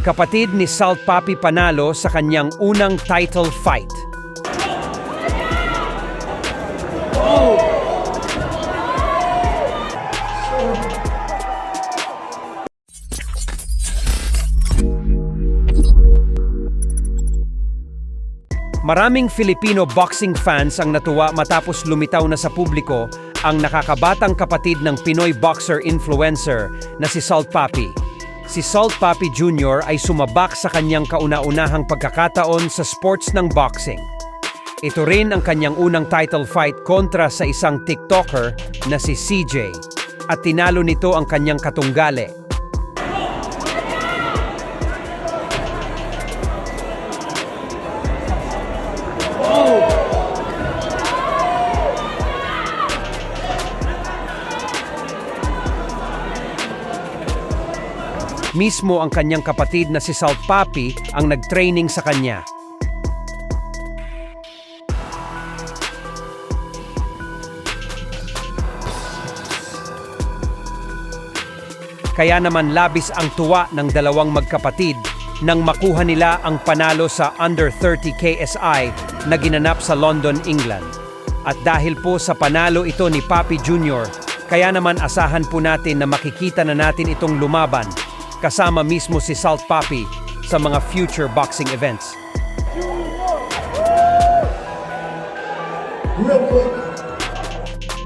Kapatid ni Salt Papi panalo sa kanyang unang title fight. Maraming Filipino boxing fans ang natuwa matapos lumitaw na sa publiko ang nakakabatang kapatid ng Pinoy boxer influencer na si Salt Papi. Si Salt Papi Jr. ay sumabak sa kanyang kauna-unahang pagkakataon sa sports ng boxing. Ito rin ang kanyang unang title fight kontra sa isang TikToker na si CJ at tinalo nito ang kanyang katunggali. Mismo ang kanyang kapatid na si Salt Papi ang nag-training sa kanya. Kaya naman labis ang tuwa ng dalawang magkapatid nang makuha nila ang panalo sa Under 30 KSI na ginanap sa London, England. At dahil po sa panalo ito ni Papi Jr., kaya naman asahan po natin na makikita na natin itong lumaban kasama mismo si Salt Papi sa mga future boxing events.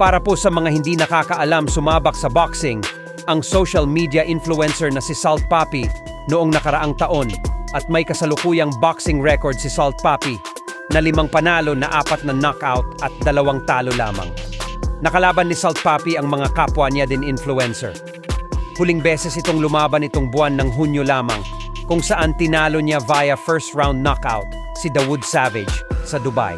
Para po sa mga hindi nakakaalam sumabak sa boxing, ang social media influencer na si Salt Papi noong nakaraang taon at may kasalukuyang boxing record si Salt Papi na 5 panalo na 4 na knockout at 2 talo lamang. Nakalaban ni Salt Papi ang mga kapwa niya din influencer. Huling beses itong lumaban itong buwan ng Hunyo lamang, kung saan tinalo niya via first round knockout si Dawood Savage sa Dubai.